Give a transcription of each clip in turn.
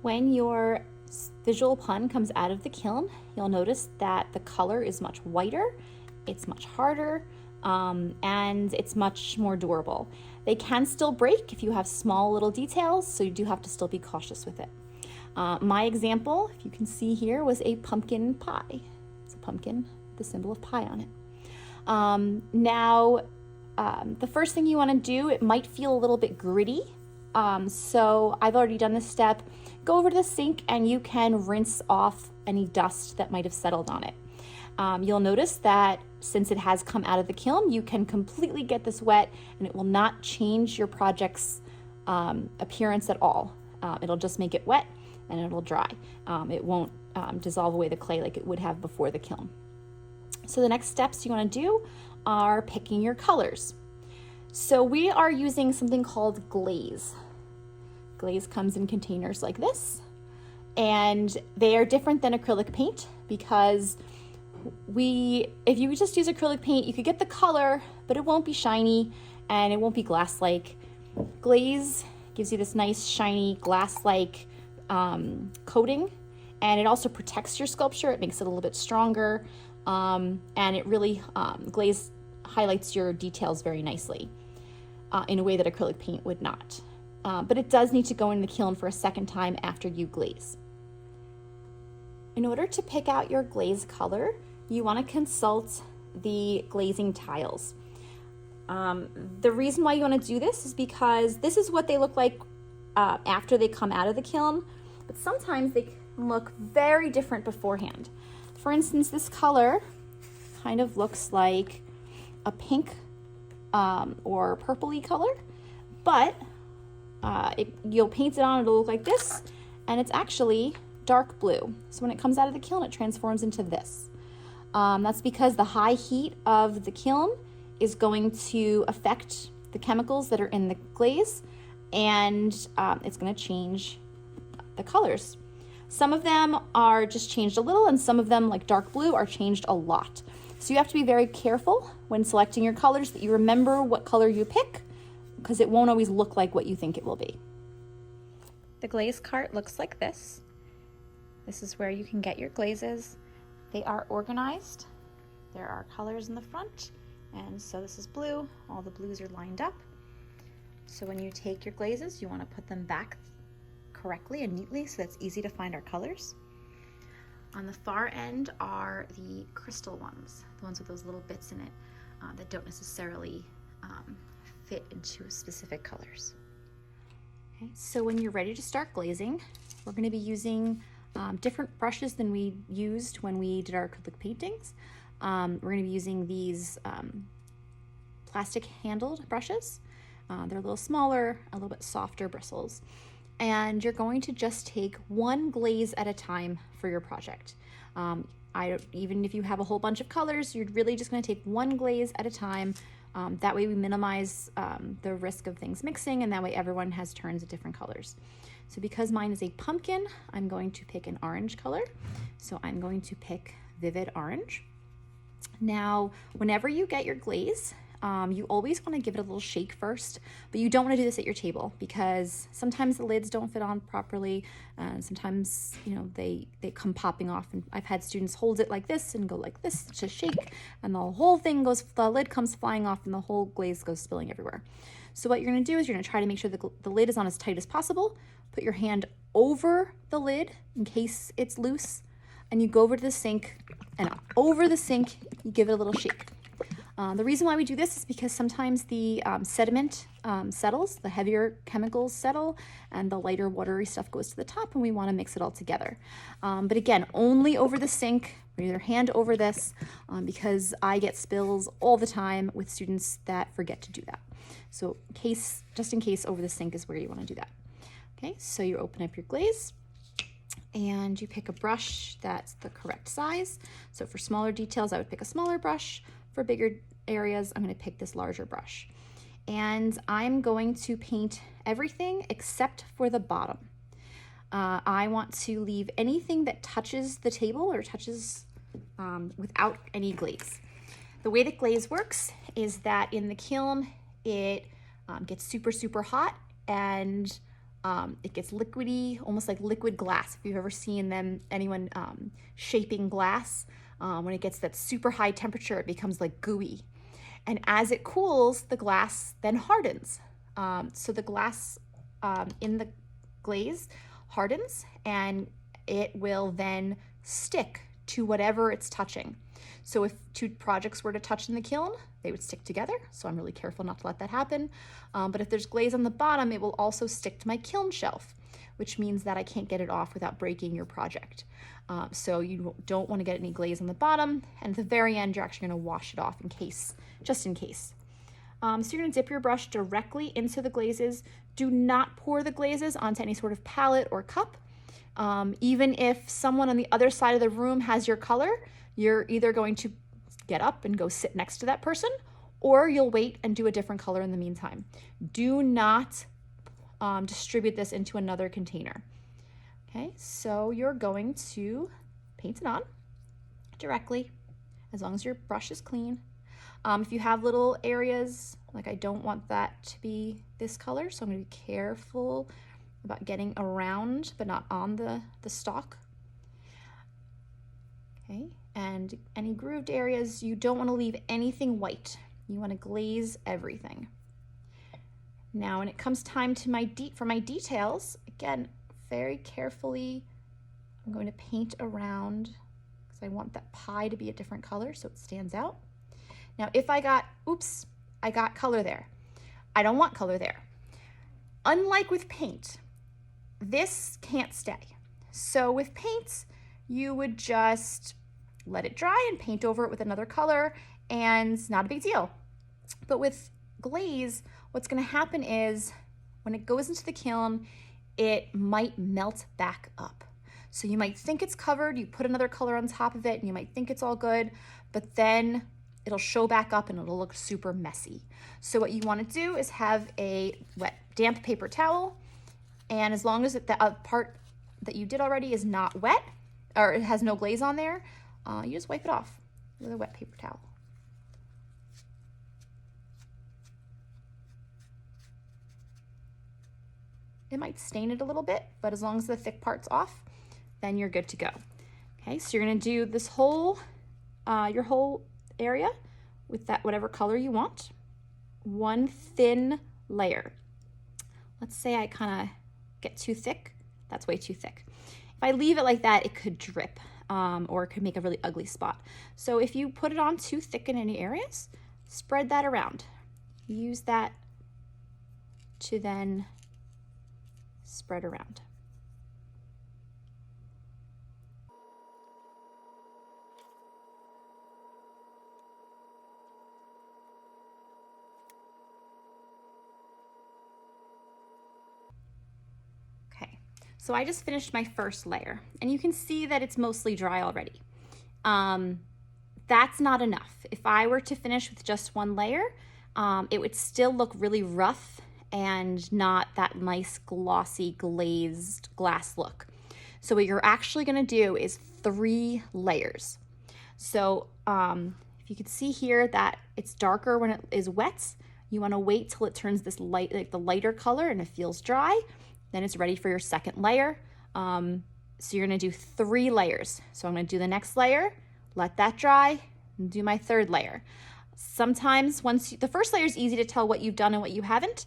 When your visual pun comes out of the kiln, you'll notice that the color is much whiter, it's much harder, and it's much more durable. They can still break if you have small little details, so you do have to still be cautious with it. My example, if you can see here, was a pumpkin pie. It's a pumpkin, the symbol of pie on it. The first thing you want to do, it might feel a little bit gritty. So I've already done this step. Go over to the sink and you can rinse off any dust that might have settled on it. You'll notice that since it has come out of the kiln, you can completely get this wet and it will not change your project's appearance at all. It'll just make it wet and it'll dry. It won't dissolve away the clay like it would have before the kiln. So the next steps you want to do are picking your colors. So we are using something called Glaze. Glaze comes in containers like this, and they are different than acrylic paint because if you just use acrylic paint, you could get the color, but it won't be shiny and it won't be glass-like. Glaze gives you this nice shiny glass-like coating, and it also protects your sculpture. It makes it a little bit stronger, and it really, Glaze highlights your details very nicely in a way that acrylic paint would not. But it does need to go in the kiln for a second time after you glaze. In order to pick out your glaze color, you want to consult the glazing tiles. The reason why you want to do this is because this is what they look like after they come out of the kiln, but sometimes they can look very different beforehand. For instance, this color kind of looks like a pink or purpley color, but you'll paint it on, it'll look like this, and it's actually dark blue. So when it comes out of the kiln, it transforms into this. That's because the high heat of the kiln is going to affect the chemicals that are in the glaze, and it's going to change the colors. Some of them are just changed a little, and some of them, like dark blue, are changed a lot. So you have to be very careful when selecting your colors that you remember what color you pick, because it won't always look like what you think it will be. The glaze cart looks like this. This is where you can get your glazes. They are organized. There are colors in the front, and so this is blue. All the blues are lined up. So when you take your glazes, you want to put them back correctly and neatly so that's easy to find our colors. On the far end are the crystal ones, the ones with those little bits in it that don't necessarily fit into specific colors. Okay, so when you're ready to start glazing, we're going to be using different brushes than we used when we did our acrylic paintings. We're going to be using these plastic handled brushes. They're a little smaller, a little bit softer bristles. And you're going to just take one glaze at a time for your project. Even if you have a whole bunch of colors, you're really just going to take one glaze at a time. That way we minimize the risk of things mixing, and that way everyone has turns of different colors. So because mine is a pumpkin, I'm going to pick an orange color. So I'm going to pick Vivid Orange. Now, whenever you get your glaze, you always want to give it a little shake first, but you don't want to do this at your table because sometimes the lids don't fit on properly, and sometimes they come popping off. And I've had students hold it like this and go like this to shake, and the whole thing the lid comes flying off, and the whole glaze goes spilling everywhere. So what you're going to do is you're going to try to make sure the lid is on as tight as possible. Put your hand over the lid in case it's loose, and you go over to the sink, and over the sink you give it a little shake. The reason why we do this is because sometimes the sediment settles, the heavier chemicals settle, and the lighter watery stuff goes to the top, and we want to mix it all together. But again, only over the sink, put your hand over this, because I get spills all the time with students that forget to do that. So just in case, over the sink is where you want to do that. Okay, so you open up your glaze, and you pick a brush that's the correct size. So for smaller details, I would pick a smaller brush. For bigger areas, I'm going to pick this larger brush. And I'm going to paint everything except for the bottom. I want to leave anything that touches the table or touches without any glaze. The way that glaze works is that in the kiln, it gets super, super hot, and It gets liquidy, almost like liquid glass. If you've ever seen anyone shaping glass, when it gets that super high temperature, it becomes like gooey. And as it cools, the glass then hardens. So the glass in the glaze hardens, and it will then stick to whatever it's touching. So if two projects were to touch in the kiln, they would stick together. So I'm really careful not to let that happen. But if there's glaze on the bottom, it will also stick to my kiln shelf, which means that I can't get it off without breaking your project. So you don't want to get any glaze on the bottom. And at the very end, you're actually going to wash it off just in case. So you're going to dip your brush directly into the glazes. Do not pour the glazes onto any sort of palette or cup. Even if someone on the other side of the room has your color, you're either going to get up and go sit next to that person, or you'll wait and do a different color in the meantime. Do not distribute this into another container. Okay, so you're going to paint it on directly, as long as your brush is clean. If you have little areas, like I don't want that to be this color, so I'm going to be careful about getting around, but not on the stalk. Okay, and any grooved areas, you don't want to leave anything white. You want to glaze everything. Now, when it comes time to for my details, again, very carefully, I'm going to paint around because I want that pie to be a different color so it stands out. Now, if I got color there. I don't want color there. Unlike with paint, this can't stay. So with paint, you would just let it dry and paint over it with another color, and not a big deal. But with glaze, what's going to happen is when it goes into the kiln, it might melt back up. So you might think it's covered, you put another color on top of it, and you might think it's all good, but then it'll show back up and it'll look super messy. So what you want to do is have a wet, damp paper towel, and as long as the part that you did already is not wet, or it has no glaze on there, you just wipe it off with a wet paper towel. It might stain it a little bit, but as long as the thick part's off, then you're good to go. Okay, so you're gonna do this whole, your whole area with that whatever color you want. One thin layer. Let's say I kind of get too thick. That's way too thick. If I leave it like that, it could drip, or it could make a really ugly spot. So if you put it on too thick in any areas, spread that around. Use that to then spread around. Okay, so I just finished my first layer, and you can see that it's mostly dry already. That's not enough. If I were to finish with just one layer, it would still look really rough and not that nice glossy glazed glass look. So what you're actually going to do is 3 layers. So if you can see here that it's darker when it is wet, you want to wait till it turns this light, like the lighter color, and it feels dry. Then it's ready for your second layer. So you're going to do 3 layers. So I'm going to do the next layer, let that dry, and do my third layer. Sometimes the first layer is easy to tell what you've done and what you haven't.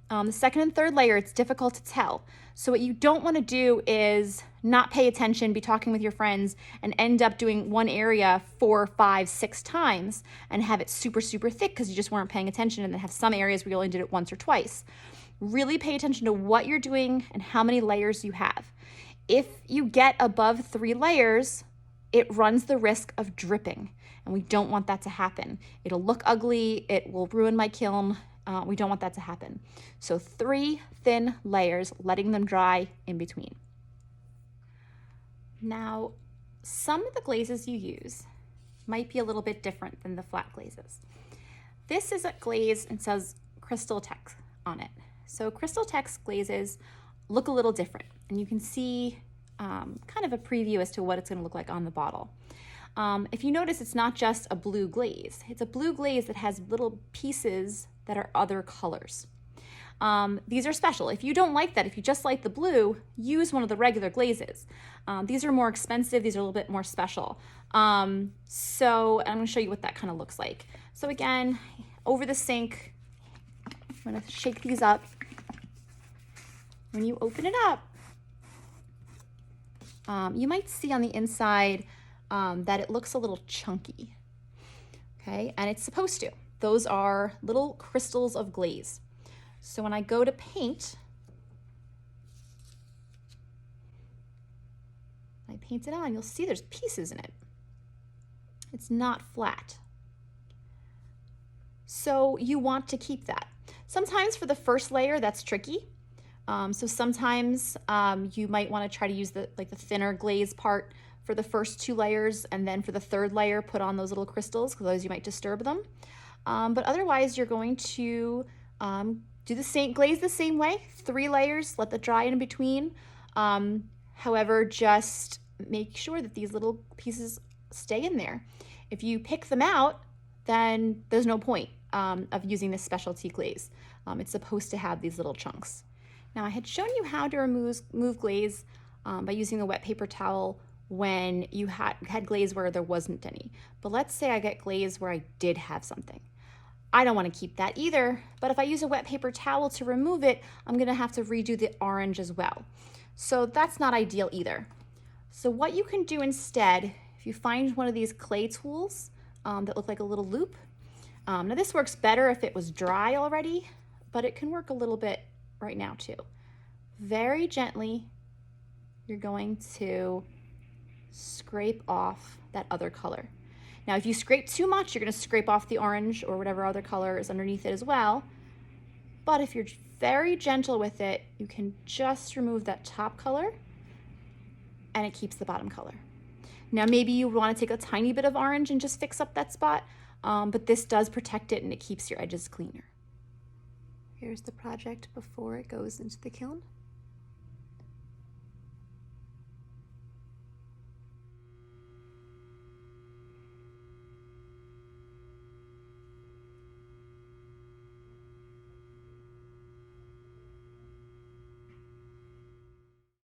The second and third layer, it's difficult to tell. So what you don't want to do is not pay attention, be talking with your friends, and end up doing one area 4, 5, 6 times and have it super, super thick because you just weren't paying attention, and then have some areas where you only did it once or twice. Really pay attention to what you're doing and how many layers you have. If you get above 3 layers, it runs the risk of dripping, and we don't want that to happen. It'll look ugly, it will ruin my kiln. We don't want that to happen. So 3 thin layers, letting them dry in between. Now, some of the glazes you use might be a little bit different than the flat glazes. This is a glaze and says Crystal Tex on it. So Crystal Tex glazes look a little different, and you can see kind of a preview as to what it's going to look like on the bottle. If you notice, it's not just a blue glaze. It's a blue glaze that has little pieces that are other colors. These are special. If you don't like that, if you just like the blue, use one of the regular glazes. These are more expensive. These are a little bit more special. So I'm going to show you what that kind of looks like. So again, over the sink, I'm going to shake these up. When you open it up, you might see on the inside that it looks a little chunky. Okay, and it's supposed to. Those are little crystals of glaze. So when I go to paint, I paint it on, you'll see there's pieces in it. It's not flat. So you want to keep that. Sometimes for the first layer, that's tricky. So sometimes you might want to try to use the thinner glaze part for the first 2 layers, and then for the 3rd layer, put on those little crystals, because otherwise you might disturb them. But otherwise, you're going to do the same, glaze the same way, 3 layers, let that dry in between. However, just make sure that these little pieces stay in there. If you pick them out, then there's no point of using this specialty glaze. It's supposed to have these little chunks. Now, I had shown you how to remove glaze by using the wet paper towel when you had glaze where there wasn't any. But let's say I get glaze where I did have something. I don't want to keep that either, but if I use a wet paper towel to remove it, I'm going to have to redo the orange as well. So that's not ideal either. So what you can do instead, if you find one of these clay tools that look like a little loop, now this works better if it was dry already, but it can work a little bit right now too. Very gently, you're going to scrape off that other color. Now, if you scrape too much, you're going to scrape off the orange or whatever other color is underneath it as well. But if you're very gentle with it, you can just remove that top color and it keeps the bottom color. Now, maybe you want to take a tiny bit of orange and just fix up that spot, but this does protect it and it keeps your edges cleaner. Here's the project before it goes into the kiln.